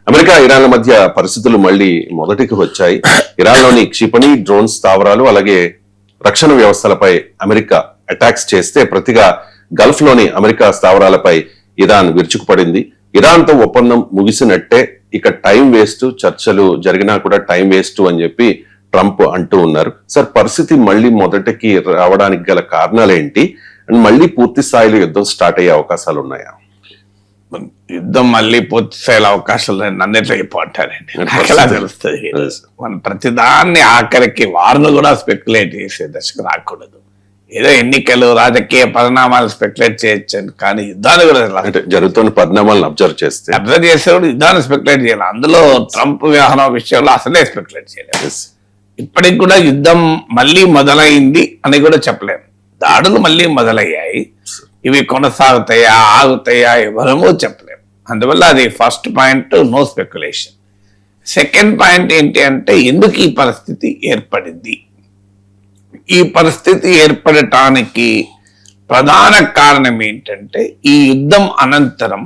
America ఇరాన్ల మధ్య పరిస్థితులు మళ్లీ మొదటికి వచ్చాయి. ఇరాన్లోని క్షిపణి డ్రోన్ స్థావరాలు అలాగే రక్షణ వ్యవస్థలపై అమెరికా అటాక్స్ చేస్తే ప్రతిగా గల్ఫ్ లోని అమెరికా స్థావరాలపై ఇరాన్ విరుచుకుపడింది. ఇరాన్ తో ఒప్పందం ముగిసినట్టే, ఇక టైం వేస్ట్, చర్చలు జరిగినా కూడా టైం వేస్ట్ అని చెప్పి ట్రంప్ అంటూ ఉన్నారు. సార్, పరిస్థితి మళ్లీ మొదటికి రావడానికి గల కారణాలేంటి? అండ్ మళ్లీ పూర్తి స్థాయిలో యుద్ధం స్టార్ట్ అయ్యే అవకాశాలు ఉన్నాయా? యుద్ధం మళ్ళీ పూర్తి స్థాయిలో అవకాశాలు నన్నెట్లా చెప్పంటారండి, నాకు ఎలా తెలుస్తుంది? మన ప్రతిదాన్ని ఆఖరికి వారిని కూడా స్పెక్యులేట్ చేసే దశకు రాకూడదు. ఏదో ఎన్నికలు, రాజకీయ పరిణామాలు స్పెక్యులేట్ చేయొచ్చు, కానీ యుద్ధాన్ని కూడా జరుగుతున్న పరిణామాలను అబ్జర్వ్ చేసేవాడు యుద్ధాన్ని స్పెక్యులేట్ చేయాలి. అందులో ట్రంప్ వ్యవహారం విషయంలో అసలే స్పెక్యులేట్ చేయలేదు. ఇప్పటికి కూడా యుద్ధం మళ్ళీ మొదలైంది అని కూడా చెప్పలేము. దాడులు మళ్ళీ మొదలయ్యాయి, ఇవి కొనసాగుతాయా ఆగుతాయా ఎవరమో చెప్పలేము. అందువల్ల అది first point, no speculation. Second point ఏంటి అంటే, ఎందుకు ఈ పరిస్థితి ఏర్పడింది? ఈ పరిస్థితి ఏర్పడటానికి ప్రధాన కారణం ఏంటంటే, ఈ యుద్ధం అనంతరం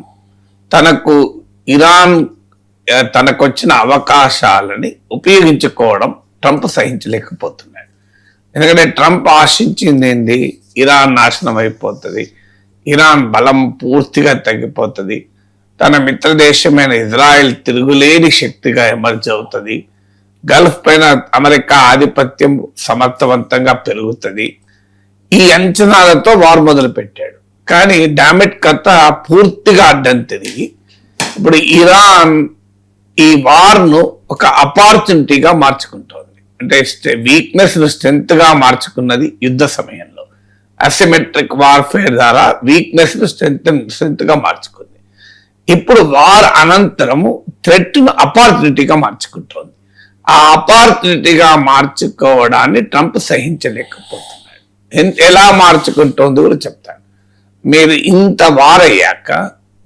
తనకొచ్చిన అవకాశాలని ఉపయోగించుకోవడం ట్రంప్ సహించలేకపోతున్నాడు. ఎందుకంటే ట్రంప్ ఆశించింది ఏంది? ఇరాన్ నాశనం అయిపోతుంది, ఇరాన్ బలం పూర్తిగా తగ్గిపోతుంది, తన మిత్ర దేశమైన ఇజ్రాయెల్ తిరుగులేని శక్తిగా ఎమర్జ్ అవుతుంది, గల్ఫ్ పైన అమెరికా ఆధిపత్యం సమర్థవంతంగా పెరుగుతుంది. ఈ అంచనాలతో వార్ మొదలు పెట్టాడు. కానీ డామిట్ కథ పూర్తిగా అడ్డం తిరిగి ఇప్పుడు ఇరాన్ ఈ వార్ను ఒక ఆపర్చునిటీగా మార్చుకుంటోంది. అంటే వీక్నెస్ ను స్ట్రెంత్ గా మార్చుకున్నది యుద్ధ సమయంలో. అసిమెట్రిక్ వార్ఫేర్ ద్వారా వీక్నెస్ ను స్ట్రెంత్ గా మార్చుకుంది. ఇప్పుడు వార్ అనంతరము థ్రెట్ ను ఆపర్చునిటీగా మార్చుకుంటోంది. ఆ ఆపర్చునిటీగా మార్చుకోవడాన్ని ట్రంప్ సహించలేకపోతున్నాడు. ఎలా మార్చుకుంటోంది కూడా చెప్తాను. మీరు ఇంత వార్ అయ్యాక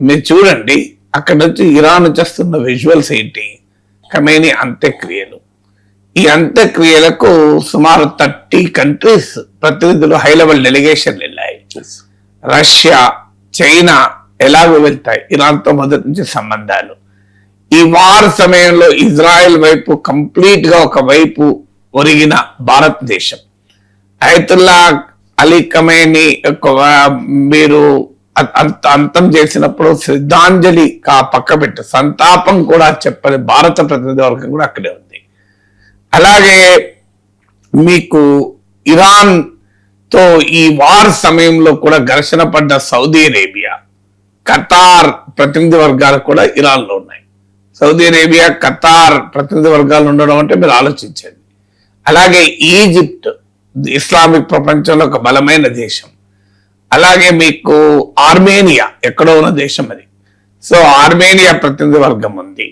మీరు చూడండి, అక్కడ నుంచి ఇరాన్ చేస్తున్న విజువల్స్ ఏంటి? ఖమేనీ అంత్యక్రియలు. ఈ అంత్యక్రియలకు సుమారు 30 కంట్రీస్ ప్రతినిధులు, హై లెవెల్ డెలిగేషన్లు వెళ్ళాయి. రష్యా, చైనా ఎలాగో వెళ్తాయి, ఇరాన్తో మొదటి నుంచి సంబంధాలు. ఈ వార్ సమయంలో ఇజ్రాయెల్ వైపు కంప్లీట్ గా ఒక వైపు ఒరిగిన భారతదేశం, అయతుల్లా అలీ ఖమేనీ మీరు అంతం చేసినప్పుడు శ్రద్ధాంజలి పక్క పెట్టు, సంతాపం కూడా చెప్పని భారత ప్రతినిధి వర్గం కూడా అక్కడే ఉంది. అలాగే మీకు ఇరాన్ తో ఈ వార్ సమయంలో కూడా ఘర్షణ పడ్డ సౌదీ అరేబియా, ఖతార్ ప్రతినిధి వర్గాలు కూడా ఇరాన్ లో ఉన్నాయి. సౌదీ అరేబియా, ఖతార్ ప్రతినిధి వర్గాలు ఉండడం అంటే మీరు ఆలోచించండి. అలాగే ఈజిప్ట్ ఇస్లామిక్ ప్రపంచంలో ఒక బలమైన దేశం. అలాగే మీకు ఆర్మేనియా ఎక్కడో ఉన్న దేశం అది. సో ఆర్మేనియా ప్రతినిధి వర్గం ఉంది,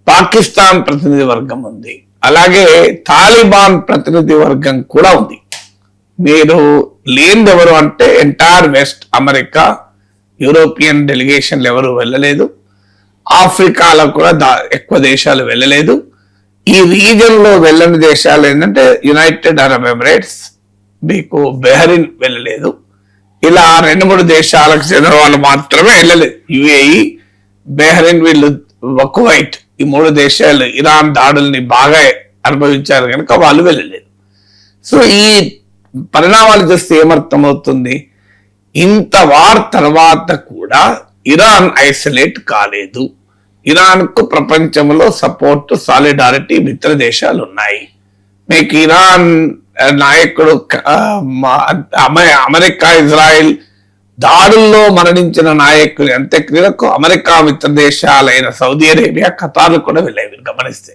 పాకిస్తాన్ ప్రతినిధి వర్గం ఉంది, అలాగే తాలిబాన్ ప్రతినిధి వర్గం కూడా ఉంది. మీరు లేనిది ఎవరు అంటే ఎంటైర్ వెస్ట్ అమెరికా, యూరోపియన్ డెలిగేషన్లు ఎవరు వెళ్ళలేదు. ఆఫ్రికాలో కూడా ఎక్కువ దేశాలు వెళ్ళలేదు. ఈ రీజన్ లో వెళ్ళని దేశాలు ఏంటంటే యునైటెడ్ అరబ్ ఎమిరేట్స్, మీకు బెహరిన్ వెళ్ళలేదు. ఇలా 2-3 దేశాలకు చెందిన వాళ్ళు మాత్రమే వెళ్ళలేదు. యుఏఈ, బెహరిన్, వీళ్ళు కువైట్, ఈ 3 దేశాలు ఇరాన్ దాడుల్ని బాగా అనుభవించారు కనుక వాళ్ళు వెళ్ళలేదు. సో ఈ పరిణామాలు చూస్తే ఏమర్థమవుతుంది? ఇంత వార్ తర్వాత కూడా ఇరాన్ ఐసోలేట్ కాలేదు. ఇరాన్ కు ప్రపంచంలో సపోర్ట్, సాలిడారిటీ మిత్ర దేశాలు ఉన్నాయి. మీకు ఇరాన్ నాయకుడు అమెరికా, ఇజ్రాయెల్ దాడుల్లో మరణించిన నాయకుని అంత్యక్రియలకు అమెరికా మిత్ర దేశాలైన సౌదీ అరేబియా, ఖతార్లు కూడా వెళ్ళాయి గమనిస్తే.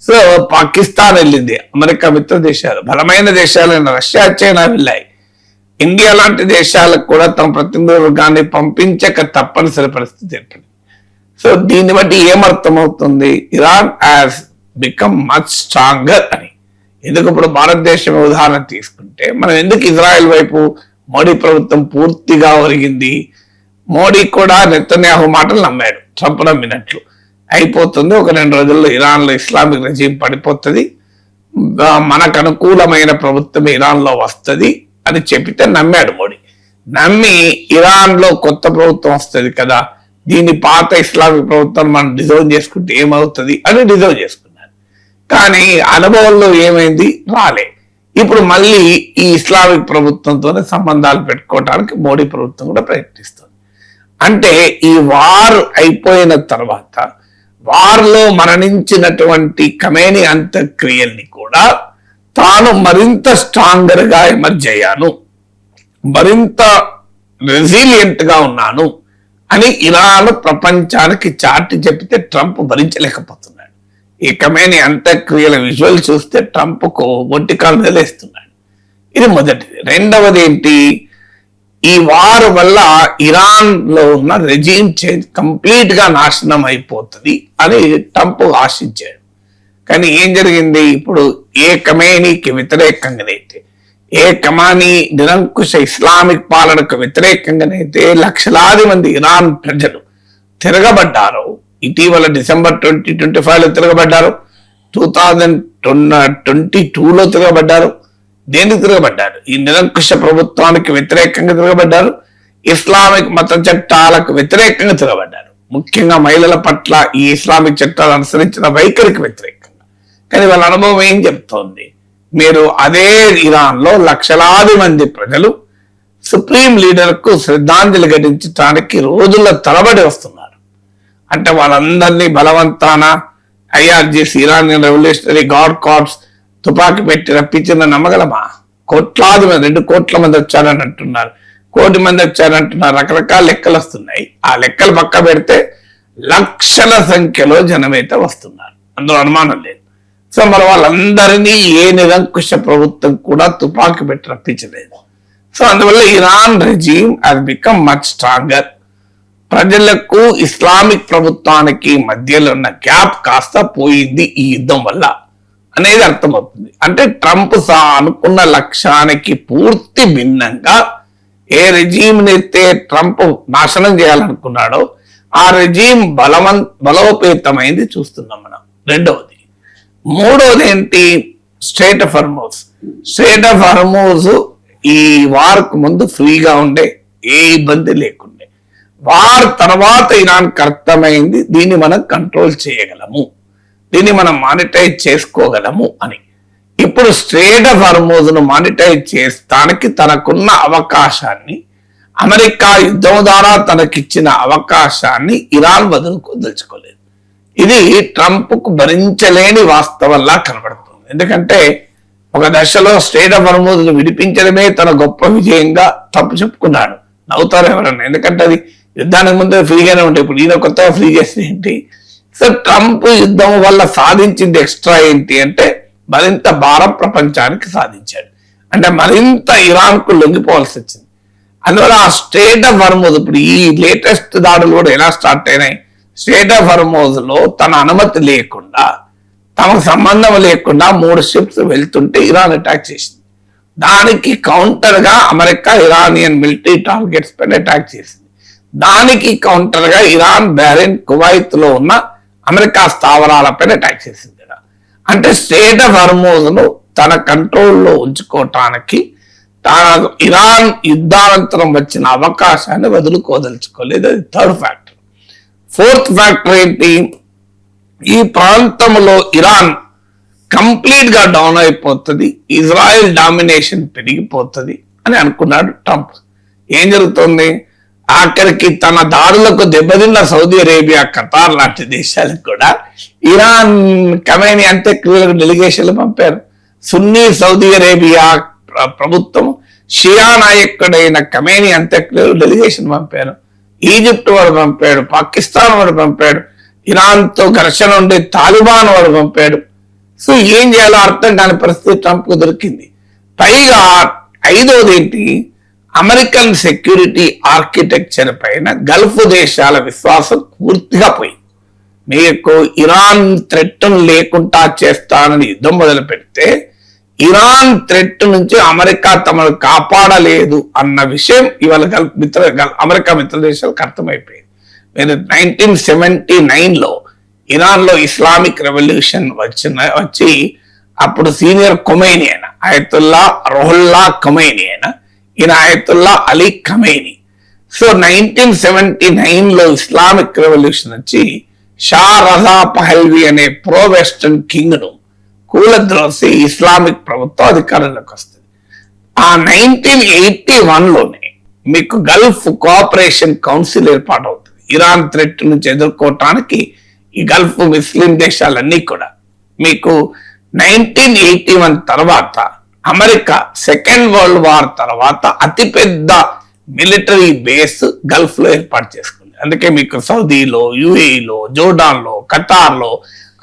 సో పాకిస్తాన్ వెళ్ళింది, అమెరికా మిత్ర దేశాలు, బలమైన దేశాలైన రష్యా, చైనా వెళ్ళాయి. ఇండియా లాంటి దేశాలకు కూడా తమ ప్రతినిధి వర్గాన్ని పంపించక తప్పనిసరి పరిస్థితి ఏర్పడింది. సో దీన్ని బట్టి ఏమర్థమవుతుంది? Iran has become much stronger అని. ఎందుకు ఇప్పుడు భారతదేశం ఉదాహరణ తీసుకుంటే, మనం ఎందుకు ఇజ్రాయెల్ వైపు మోడీ ప్రభుత్వం పూర్తిగా ఒరిగింది? మోడీ కూడా నెతన్యాహు మాటలు నమ్మాడు, ట్రంప్ నమ్మినట్లు. అయిపోతుంది, ఒక 2 రోజుల్లో ఇరాన్ లో ఇస్లామిక్ రెజీమ్ పడిపోతుంది, మనకు అనుకూలమైన ప్రభుత్వం ఇరాన్ లో వస్తుంది అని చెప్పితే నమ్మాడు మోడీ. నమ్మి ఇరాన్ లో కొత్త ప్రభుత్వం వస్తుంది కదా, దీన్ని పాత ఇస్లామిక్ ప్రభుత్వం మనం డిజైన్ చేసుకుంటే ఏమవుతుంది అని డిజైన్ చేసుకున్నారు. కానీ అనుభవంలో ఏమైంది, రాలే. ఇప్పుడు మళ్ళీ ఈ ఇస్లామిక్ ప్రభుత్వంతోనే సంబంధాలు పెట్టుకోవడానికి మోడీ ప్రభుత్వం కూడా ప్రయత్నిస్తుంది. అంటే ఈ వార్ అయిపోయిన తర్వాత వార్లో మరణించినటువంటి ఖమేనీ అంత్యక్రియల్ని కూడా తాను మరింత స్ట్రాంగర్ గా ఎమర్జ్ అయ్యాను, మరింత రెసిలియంట్ గా ఉన్నాను అని ఇరాన్ ప్రపంచానికి చాటి చెప్తే ట్రంప్ భరించలేకపోతున్నాడు. ఈ ఖమేనీ అంత్యక్రియల విజువల్ చూస్తే ట్రంప్ కు ఒంటికాలు నిలేస్తున్నాడు. ఇది మొదటిది. రెండవది ఏంటి, ఈ వార్ వల్ల ఇరాన్ లో ఉన్న రెజీమ్ చేంజ్ కంప్లీట్ గా నాశనం అయిపోతుంది అని ట్రంప్ ఆశించాడు. కానీ ఏం జరిగింది, ఇప్పుడు ఏ ఖమేనీకి వ్యతిరేకంగానైతే, ఏ ఖమేనీ నిరంకుశ ఇస్లామిక్ పాలనకు వ్యతిరేకంగానైతే లక్షలాది మంది ఇరాన్ ప్రజలు తిరగబడ్డారు, ఇటీవల డిసెంబర్ 2025లో తిరగబడ్డారు, 2022లో తిరగబడ్డారు. దేనికి తిరగబడ్డారు? ఈ నిరంకుశ ప్రభుత్వానికి వ్యతిరేకంగా తిరగబడ్డారు, ఇస్లామిక్ మత చట్టాలకు వ్యతిరేకంగా తిరగబడ్డారు. ముఖ్యంగా మహిళల పట్ల ఈ ఇస్లామిక్ చట్టాలు అనుసరించిన వైఖరికి వ్యతిరేకంగా. కానీ వాళ్ళ అనుభవం ఏం చెప్తోంది, మీరు అదే ఇరాన్ లో లక్షలాది మంది ప్రజలు సుప్రీం లీడర్ కు శ్రద్ధాంజలి ఘటించడానికి రోజుల తరబడి వస్తున్నారు. అంటే వాళ్ళందరినీ బలవంతాన IRGC, Iranian revolutionary guard corps తుపాకీ పెట్టి రప్పించిన నమ్మగలమా? కోట్లాది మంది, 2 కోట్ల మంది వచ్చారని అంటున్నారు, 1 కోటి మంది వచ్చారంటున్నారు, రకరకాల లెక్కలు వస్తున్నాయి. ఆ లెక్కలు పక్క పెడితే లక్షల సంఖ్యలో జనమైతే వస్తున్నారు, అందులో అనుమానం లేదు. సో మరి వాళ్ళందరినీ ఏ నిరంకుశ ప్రభుత్వం కూడా తుపాకీ పెట్టి రప్పించలేదు. సో అందువల్ల Iran regime has become much stronger. ప్రజలకు ఇస్లామిక్ ప్రభుత్వానికి మధ్యలో ఉన్న గ్యాప్ కాస్త పోయింది ఈ యుద్ధం వల్ల అనేది అర్థమవుతుంది. అంటే ట్రంప్ అనుకున్న లక్ష్యానికి పూర్తి భిన్నంగా ఏ రెజీమ్ అయితే ట్రంప్ నాశనం చేయాలనుకున్నాడో ఆ రెజీమ్ బలోపేతమైంది చూస్తున్నాం మనం. రెండవది. మూడవది ఏంటి, straight of Hormuz. Straight of Hormuz ఈ వార్కు ముందు ఫ్రీగా ఉండే, ఏ ఇబ్బంది లేకుండే. వార్ తర్వాత ఇరాన్కి అర్థమైంది దీన్ని మనం కంట్రోల్ చేయగలము, దీన్ని మనం మానిటైజ్ చేసుకోగలము అని. ఇప్పుడు స్ట్రైట్ ఆఫ్ హార్మోజ్ ను మానిటైజ్ చేస్తానికి తనకున్న అవకాశాన్ని, అమెరికా యుద్ధం ద్వారా తనకిచ్చిన అవకాశాన్ని ఇరాన్ వదులుకోదలుచుకోలేదు. ఇది ట్రంప్ కు భరించలేని వాస్తవంలా కనబడుతుంది. ఎందుకంటే ఒక దశలో స్ట్రైట్ ఆఫ్ హార్మోజ్ ను విడిపించడమే తన గొప్ప విజయంగా ట్రంప్ చెప్పుకున్నాడు. నవ్వుతారు ఎవరన్నా, ఎందుకంటే అది యుద్ధానికి ముందే ఫ్రీగానే ఉంటే ఇప్పుడు ఈయన కొత్తగా ఫ్రీ చేస్తే ఏంటి. సో ట్రంప్ యుద్ధం వల్ల సాధించింది ఎక్స్ట్రా ఏంటి అంటే మరింత భారం ప్రపంచానికి సాధించాడు. అంటే మరింత ఇరాన్ కు లొంగిపోవాల్సి వచ్చింది. అందువల్ల ఆ స్ట్రైట్ ఆఫ్ హార్మోజ్, ఇప్పుడు ఈ లేటెస్ట్ దాడులు కూడా ఎలా స్టార్ట్ అయినాయి, స్ట్రైట్ ఆఫ్ హార్మోజ్ లో తన అనుమతి లేకుండా, తమకు సంబంధం లేకుండా 3 షిప్స్ వెళ్తుంటే ఇరాన్ అటాక్ చేసింది. దానికి కౌంటర్ గా అమెరికా ఇరానియన్ మిలిటరీ టార్గెట్స్ పైన అటాక్ చేసింది. దానికి కౌంటర్ గా ఇరాన్, బహ్రెయిన్, కువైత్ లో ఉన్న అమెరికా స్థావరాలపైన అటాక్ చేసింది. అంటే స్ట్రైట్ ఆఫ్ హార్మోజ్ ను తన కంట్రోల్లో ఉంచుకోవటానికి ఇరాన్ యుద్ధానంతరం వచ్చిన అవకాశాన్ని వదులుకోదలుచుకోలేదు. అది థర్డ్ ఫ్యాక్టర్. ఫోర్త్ ఫ్యాక్టర్ ఏంటి, ఈ ప్రాంతంలో ఇరాన్ కంప్లీట్ గా డౌన్ అయిపోతుంది, ఇజ్రాయెల్ డామినేషన్ పెరిగిపోతుంది అని అనుకున్నాడు ట్రంప్. ఏం జరుగుతుంది, ఆఖరికి తన దాడులకు దెబ్బతిన్న సౌదీ అరేబియా, ఖతార్ లాంటి దేశాలకు కూడా ఇరాన్ ఖమేనీ అంత్యక్రియలకు డెలిగేషన్లు పంపారు. సున్నీ సౌదీ అరేబియా ప్రభుత్వం షియా నాయకుడైన ఖమేనీ అంత్యక్రియలు డెలిగేషన్ పంపారు. ఈజిప్ట్ వాడు పంపాడు, పాకిస్తాన్ వాడు పంపాడు, ఇరాన్ తో ఘర్షణ ఉండే తాలిబాన్ వాడు పంపాడు. సో ఏం చేయాలో అర్థం కాని పరిస్థితి ట్రంప్ కు దొరికింది. పైగా ఐదవది ఏంటి, అమెరికన్ సెక్యూరిటీ ఆర్కిటెక్చర్ పైన గల్ఫ్ దేశాల విశ్వాసం పూర్తిగా పోయింది. మీకు ఇరాన్ థ్రెట్ లేకుండా చేస్తానని యుద్ధం మొదలు పెడితే ఇరాన్ థ్రెట్ నుంచి అమెరికా తమను కాపాడలేదు అన్న విషయం ఇవాళ అమెరికా మిత్ర దేశాలకు అర్థమైపోయింది. మీరు 1979లో ఇరాన్ లో ఇస్లామిక్ రెవల్యూషన్ వచ్చి అప్పుడు సీనియర్ ఖొమైనీ అయిన ఆయతుల్లా రుహుల్లా ఖొమైనీ అయిన ఈయన ఆయతుల్లా అలీ ఖమేనీ. సో 1979లో ఇస్లామిక్ రెవల్యూషన్ వచ్చి షా రజా పహల్వి అనే ప్రో వెస్టర్న్ కింగ్ ను కూలద్రోసి ఇస్లామిక్ ప్రభుత్వం అధికారంలోకి వస్తుంది. ఆ 1981లోనే మీకు గల్ఫ్ కోఆపరేషన్ కౌన్సిల్ ఏర్పాటవుతుంది. ఇరాన్ థ్రెట్ నుంచి ఎదుర్కోవటానికి ఈ గల్ఫ్ ముస్లిం దేశాలన్నీ కూడా మీకు 1981 తర్వాత అమెరికా సెకండ్ వరల్డ్ వార్ తర్వాత అతిపెద్ద మిలిటరీ బేస్ గల్ఫ్ లో ఏర్పాటు చేసుకుంది. అందుకే మీకు సౌదీలో, యుఏఈలో, జోర్డాన్లో, ఖతార్లో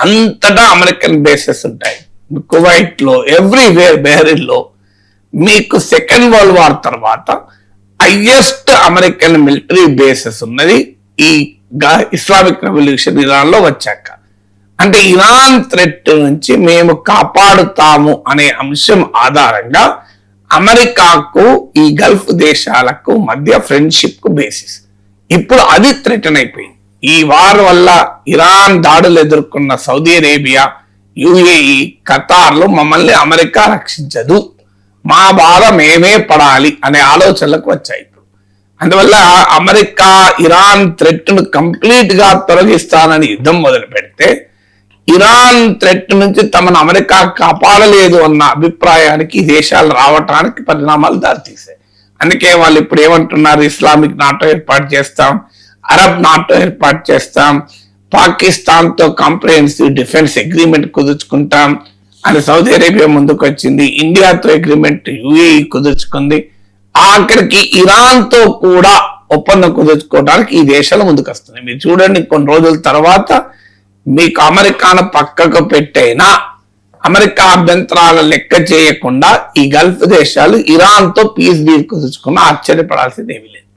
అంతటా అమెరికన్ బేసెస్ ఉంటాయి. కువైట్ లో, ఎవ్రీవేర్, బెహ్రెయిన్ లో మీకు సెకండ్ వరల్డ్ వార్ తర్వాత హైయెస్ట్ అమెరికన్ మిలిటరీ బేసెస్ ఉన్నది ఈ ఇస్లామిక్ రెవల్యూషన్ ఇరాన్ లో వచ్చాక. అంటే ఇరాన్ థ్రెట్ నుంచి మేము కాపాడుతాము అనే అంశం ఆధారంగా అమెరికాకు ఈ గల్ఫ్ దేశాలకు మధ్య ఫ్రెండ్షిప్ కు బేసిస్. ఇప్పుడు అది థ్రెటన్ అయిపోయింది. ఈ వార్ వల్ల ఇరాన్ దాడులు ఎదుర్కొన్న సౌదీ అరేబియా, యుఏఈ, ఖతార్లు మమ్మల్ని అమెరికా రక్షించదు, మా బాధ మేమే పడాలి అనే ఆలోచనలకు వచ్చాయి. అందువల్ల అమెరికా ఇరాన్ థ్రెట్ ను కంప్లీట్ గా తొలగిస్తానని యుద్ధం మొదలు పెడితే ఇరాన్ థ్రెట్ నుంచి తమను అమెరికా కాపాడలేదు అన్న అభిప్రాయానికి దేశాలు రావటానికి పరిణామాలు దారితీశాయి. అందుకే వాళ్ళు ఇప్పుడు ఏమంటున్నారు, ఇస్లామిక్ నాటో ఏర్పాటు చేస్తాం, అరబ్ నాటో ఏర్పాటు చేస్తాం, పాకిస్తాన్ తో కాంప్రహెన్సివ్ డిఫెన్స్ అగ్రిమెంట్ కుదుర్చుకుంటాం అని సౌదీ అరేబియా ముందుకు వచ్చింది. ఇండియాతో అగ్రిమెంట్ యుఏఈ కుదుర్చుకుంది. ఆఖరికి ఇరాన్ తో కూడా ఒప్పందం కుదుర్చుకోవడానికి ఈ దేశాలు ముందుకు వస్తున్నాయి. మీరు చూడండి, కొన్ని రోజుల తర్వాత మీకు అమెరికాను పక్కకు పెట్టైనా అమెరికా అభ్యంతరాల లెక్క చేయకుండా ఈ గల్ఫ్ దేశాలు ఇరాన్ తో పీస్ డీల్ కుదుర్చుకున్నా ఆశ్చర్యపడాల్సింది ఏమీ లేదు.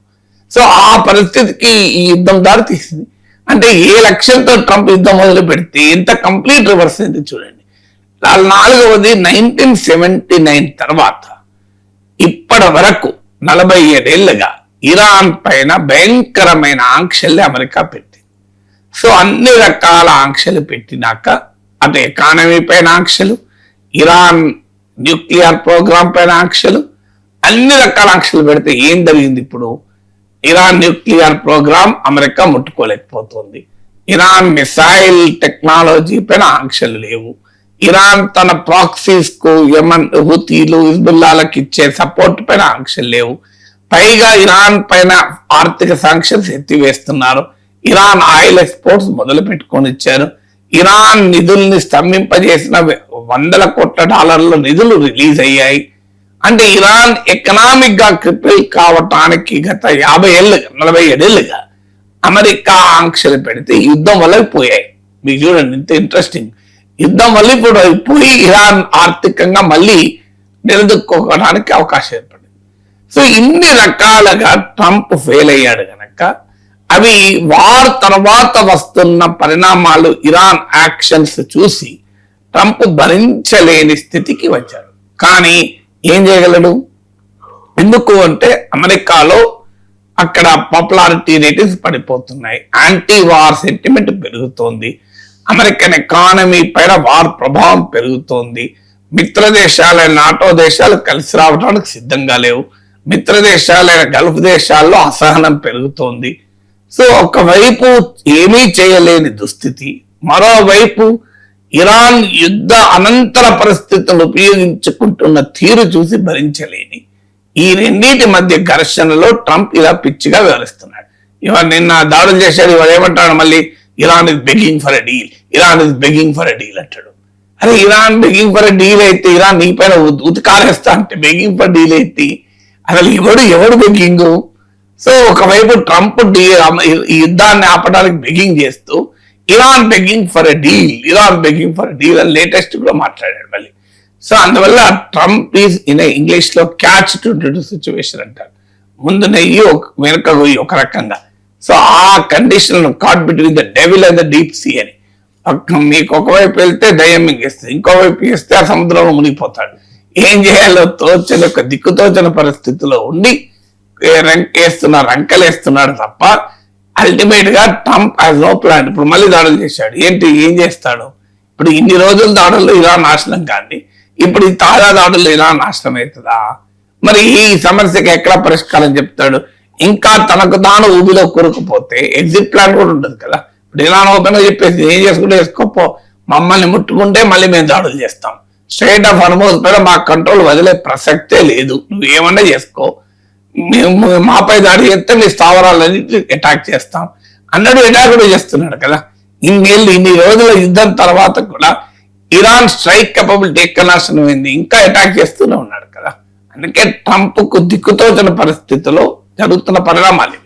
సో ఆ పరిస్థితికి ఈ యుద్ధం దారి తీసింది. అంటే ఏ లక్ష్యంతో ట్రంప్ యుద్ధం మొదలు పెడితే ఎంత కంప్లీట్ రివర్స్ అయింది చూడండి. 4వది 1979 తర్వాత ఇప్పటి వరకు 47 ఏళ్లుగా ఇరాన్ పైన భయంకరమైన ఆంక్షల్ని అమెరికా పెట్టింది. సో అన్ని రకాల ఆంక్షలు పెట్టినాక అటు ఎకానమీ పైన ఆంక్షలు, ఇరాన్ న్యూక్లియర్ ప్రోగ్రామ్ పైన ఆంక్షలు, అన్ని రకాల ఆంక్షలు పెడితే ఏం జరిగింది? ఇప్పుడు ఇరాన్ న్యూక్లియర్ ప్రోగ్రామ్ అమెరికా ముట్టుకోలేకపోతుంది. ఇరాన్ మిసైల్ టెక్నాలజీ పైన ఆంక్షలు లేవు. ఇరాన్ తన ప్రాక్సీస్ కు యమన్ హుతీలు, హిజ్బుల్లాలకు ఇచ్చే సపోర్ట్ పైన ఆంక్షలు లేవు. పైగా ఇరాన్ పైన ఆర్థిక సాంక్షన్స్ ఎత్తివేస్తున్నారు. ఇరాన్ ఆయిల్ ఎక్స్పోర్ట్స్ మొదలు పెట్టుకొని ఇచ్చారు. ఇరాన్ నిధుల్ని స్తంభింపజేసిన $100 కోట్ల నిధులు రిలీజ్ అయ్యాయి. అంటే ఇరాన్ ఎకనామిక్ గా క్రిపిల్ కావటానికి గత 47 ఏళ్ళుగా అమెరికా ఆంక్షలు పెడితే యుద్ధం వల్ల పోయాయి. మీకు చూడండి ఇంత ఇంట్రెస్టింగ్. యుద్ధం వల్ల ఇప్పుడు పోయి ఇరాన్ ఆర్థికంగా మళ్ళీ నిలదొక్కోవడానికి అవకాశం ఏర్పడింది. సో ఇన్ని రకాలుగా ట్రంప్ ఫెయిల్ అయ్యాడు గనక అవి వార్ తర్వాత వస్తున్న పరిణామాలు, ఇరాన్ యాక్షన్స్ చూసి ట్రంప్ భరించలేని స్థితికి వచ్చాడు. కానీ ఏం చేయగలడు? ఎందుకు అంటే అమెరికాలో అక్కడ పాపులారిటీ రేటింగ్స్ పడిపోతున్నాయి, యాంటీ వార్ సెంటిమెంట్ పెరుగుతోంది, అమెరికన్ ఎకానమీ పైన వార్ ప్రభావం పెరుగుతోంది, మిత్ర దేశాలైన నాటో దేశాలు కలిసి రావడానికి సిద్ధంగా లేవు, మిత్ర దేశాలైన గల్ఫ్ దేశాల్లో అసహనం పెరుగుతోంది. సో ఒకవైపు ఏమీ చేయలేని దుస్థితి, మరోవైపు ఇరాన్ యుద్ధ అనంతర పరిస్థితులను ఉపయోగించుకుంటున్న తీరు చూసి భరించలేని ఈ రెండింటి మధ్య ఘర్షణలో ట్రంప్ ఇలా పిచ్చిగా వ్యవహరిస్తున్నాడు. ఇవాళ నిన్న దాడులు చేశాడు, ఇవాళ ఏమంటాడు మళ్ళీ Iran is begging for a deal, Iran is begging for a deal అంటాడు. అరే Iran begging for a deal అయితే ఇరాన్ నీ పైన ఉతికారేస్తా అంటే బెగ్గింగ్ ఫర్ డీల్ అయితే అసలు ఎవడు బెగ్గింగ్? సో ఒకవైపు ట్రంప్ ఈ యుద్ధాన్ని ఆపడానికి బెగ్గింగ్ చేస్తూ Iran begging for a deal, Iran begging for a deal అని లేటెస్ట్ కూడా మాట్లాడాడు మళ్ళీ. సో అందువల్ల ట్రంప్ ఈజ్ ఇన్ ఇంగ్లీష్ లో క్యాచ్ 22 సిచ్యువేషన్ అంటారు. ముందు నెయ్యి వెనుక గొయ్యి ఒక రకంగా. సో ఆ condition caught between the devil and the deep sea అని. మీకు ఒకవైపు వెళ్తే దయ్యం మింగేస్తుంది, ఇంకోవైపు వేస్తే ఆ సముద్రంలో మునిగిపోతాడు. ఏం చేయాలో తోచని ఒక దిక్కుతోచని పరిస్థితిలో ఉండి రంకలేస్తున్నాడు తప్ప అల్టిమేట్ గా ట్రంప్ హాజ్ నో ప్లాన్. ఇప్పుడు మళ్ళీ దాడులు చేశాడు. ఏం చేస్తాడు? ఇప్పుడు ఇన్ని రోజుల దాడుల్లో ఇరాన్ నాశనం కానీ ఇప్పుడు ఈ తాజా దాడుల్లో ఇరాన్ నాశనం అవుతుందా? మరి ఈ సమస్యకి ఎక్కడ పరిష్కారం చెప్తాడు? ఇంకా తనకు తాను ఊబిలో కూరుకుపోతే ఎగ్జిట్ ప్లాన్ కూడా ఉండదు కదా. ఇప్పుడు ఇరాన్ ఓపెన్ గా చెప్పేసి ఏం చేసుకుంటే వేసుకోపో, మమ్మల్ని ముట్టుకుంటే మళ్ళీ మేము దాడులు చేస్తాం, స్ట్రైట్ ఆఫ్ హార్మోజ్ పైన మా కంట్రోల్ వదిలే ప్రసక్తే లేదు, నువ్వు ఏమన్నా చేసుకో, మేము మాపై దాడి చేస్తే మీ స్థావరాలని అటాక్ చేస్తాం అన్నట్టు అటాక్ కూడా చేస్తున్నాడు కదా. ఇన్ని రోజుల యుద్ధం తర్వాత కూడా ఇరాన్ స్ట్రైక్ కెపబిలిటీ ఎక్కడ నాశనమైంది, ఇంకా అటాక్ చేస్తూనే ఉన్నాడు కదా. అందుకే ట్రంప్ కు దిక్కుతోచని పరిస్థితిలో జరుగుతున్న పరిణామాలు.